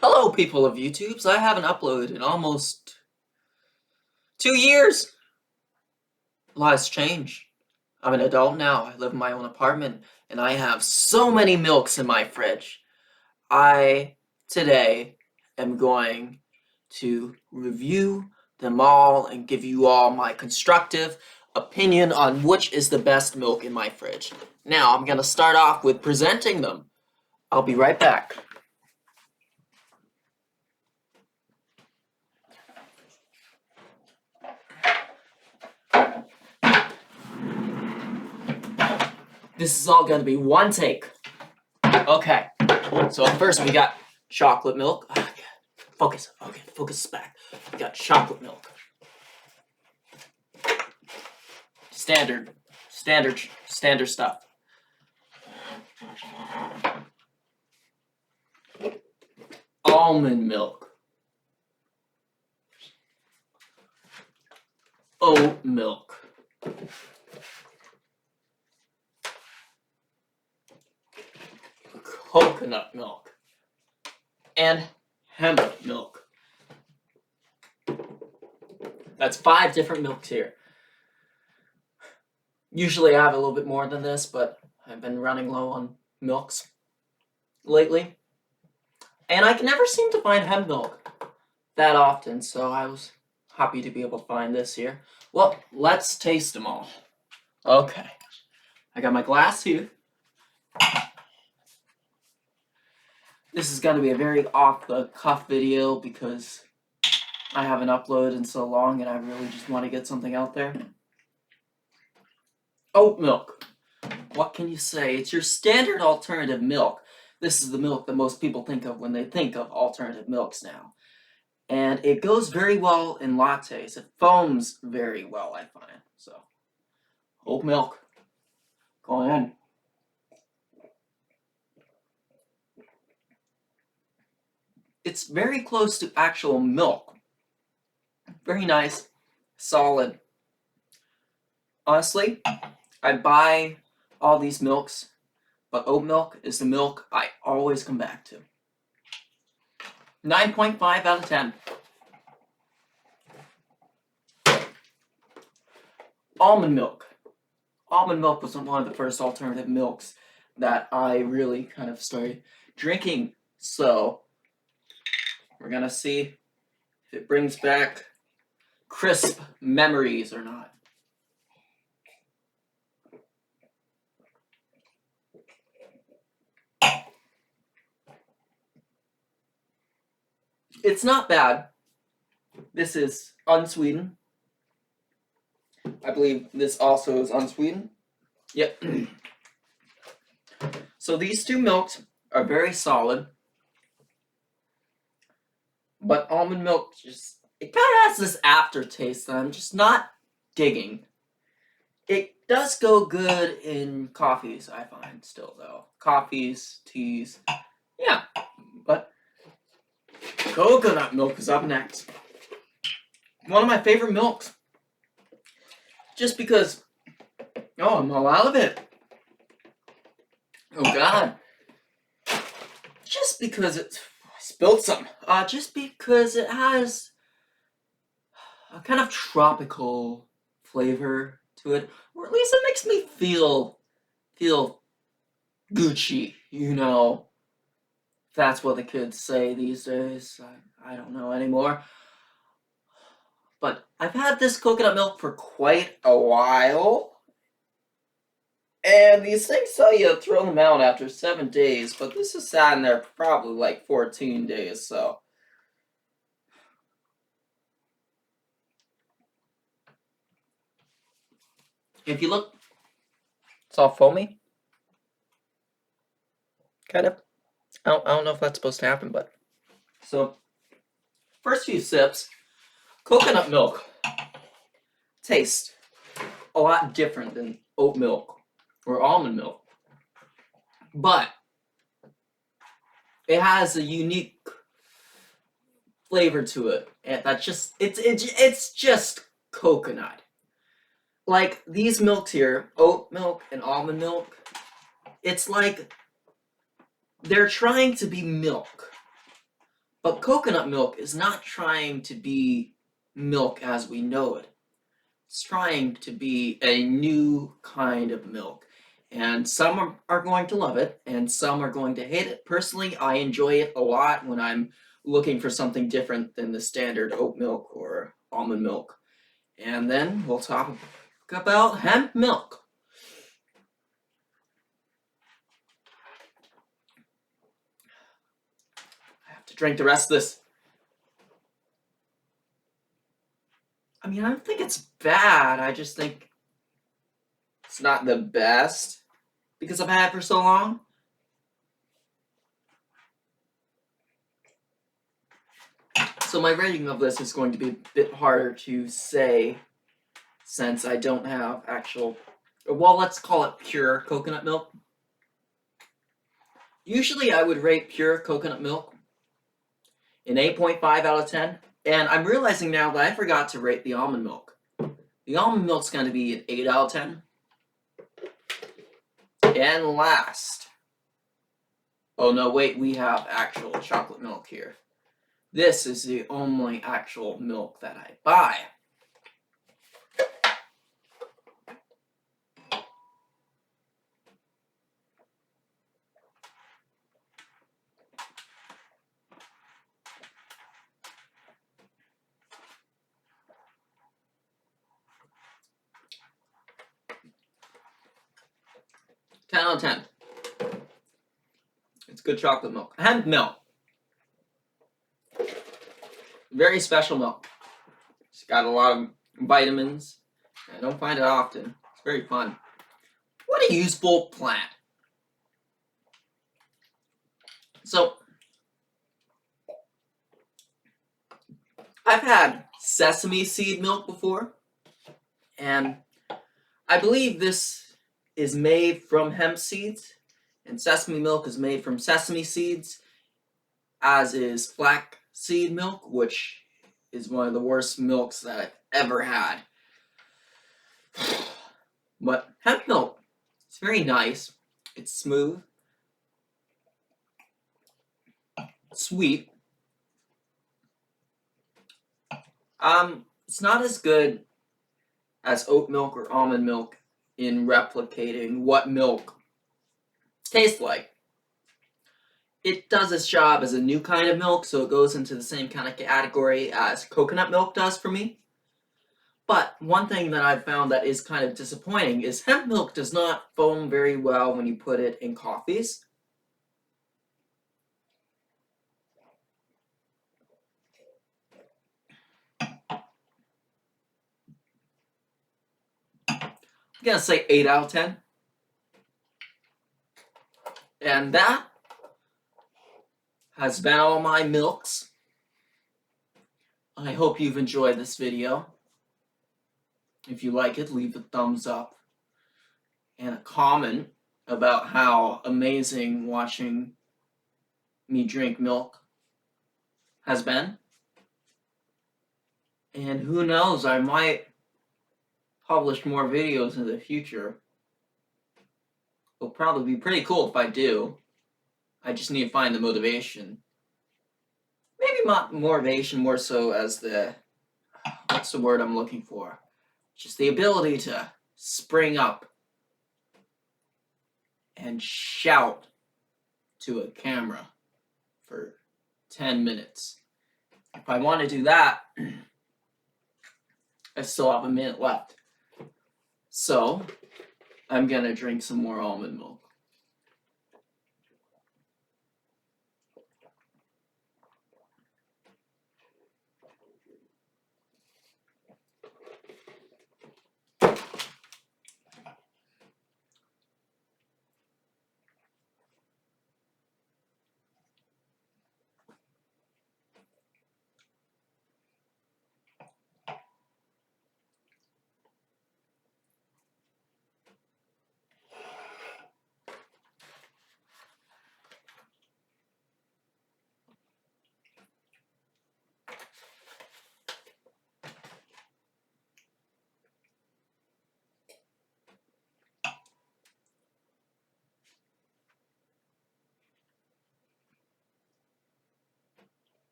Hello, people of YouTubes. I haven't uploaded in almost 2 years. A lot has changed. I'm an adult now. I live in my own apartment, and I have so many milks in my fridge. I, today, am going to review them all and give you all my constructive opinion on which is the best milk in my fridge. Now, I'm going to start off with presenting them. I'll be right back. This is all going to be one take. Okay, so first we got chocolate milk. Focus. Okay, focus back. We got chocolate milk. Standard stuff. Almond milk. Oat milk. Coconut milk. And hemp milk. That's 5 different milks here. Usually I have a little bit more than this, but I've been running low on milks lately. And I can never seem to find hemp milk that often, so I was happy to be able to find this here. Well, let's taste them all. Okay, I got my glass here. This is going to be a very off-the-cuff video because I haven't uploaded in so long and I really just want to get something out there. Oat milk. What can you say? It's your standard alternative milk. This is the milk that most people think of when they think of alternative milks now. And it goes very well in lattes. It foams very well, I find. So, oat milk. Go in. It's very close to actual milk. Very nice, solid. Honestly, I buy all these milks, but oat milk is the milk I always come back to. 9.5 out of 10. Almond milk. Almond milk was one of the first alternative milks that I really kind of started drinking. So, we're gonna see if it brings back crisp memories or not. It's not bad. This is unsweetened. I believe this also is unsweetened. Yep. So these two milks are very solid. But almond milk it kind of has this aftertaste that I'm just not digging. It does go good in coffees, I find, still, though. Coffees, teas, yeah. But coconut milk is up next. One of my favorite milks. Just because, I'm all out of it. Oh, God. Just because I spilled some. Just because it has a kind of tropical flavor to it, or at least it makes me feel Gucci, That's what the kids say these days. I don't know anymore. But I've had this coconut milk for quite a while. And these things tell you to throw them out after 7 days, but this is sat in there for probably like 14 days, so. If you look, it's all foamy. Kind of. I don't know if that's supposed to happen, but. So, first few sips, coconut milk tastes a lot different than oat milk or almond milk. But it has a unique flavor to it. And that's just it's just coconut. Like these milks here, oat milk and almond milk, it's like they're trying to be milk, But coconut milk is not trying to be milk as we know it. It's trying to be a new kind of milk. And some are going to love it, and some are going to hate it. Personally, I enjoy it a lot when I'm looking for something different than the standard oat milk or almond milk. And then we'll talk about hemp milk. I have to drink the rest of this. I mean, I don't think it's bad. I just think it's not the best because I've had it for so long. So my rating of this is going to be a bit harder to say since I don't have actual, well, let's call it pure coconut milk. Usually I would rate pure coconut milk an 8.5 out of 10. And I'm realizing now that I forgot to rate the almond milk. The almond milk's going to be an 8 out of 10. And last, oh no, wait, we have actual chocolate milk here. This is the only actual milk that I buy. Ten out of 10. It's good chocolate milk. Hemp milk. Very special milk. It's got a lot of vitamins. I don't find it often. It's very fun. What a useful plant. So, I've had sesame seed milk before, and I believe this is made from hemp seeds, and sesame milk is made from sesame seeds, as is flaxseed milk, which is one of the worst milks that I've ever had. But hemp milk, it's very nice. It's smooth, sweet. It's not as good as oat milk or almond milk in replicating what milk tastes like. It does its job as a new kind of milk, so it goes into the same kind of category as coconut milk does for me. But one thing that I've found that is kind of disappointing is hemp milk does not foam very well when you put it in coffees. I'm gonna say 8 out of 10. And that has been all my milks. I hope you've enjoyed this video. If you like it, leave a thumbs up and a comment about how amazing watching me drink milk has been. And who knows, I might publish more videos in the future. It'll probably be pretty cool if I do. I just need to find the motivation. Maybe not motivation, more so as the, what's the word I'm looking for? Just the ability to spring up and shout to a camera for 10 minutes. If I want to do that, I still have a minute left. So, I'm gonna drink some more almond milk.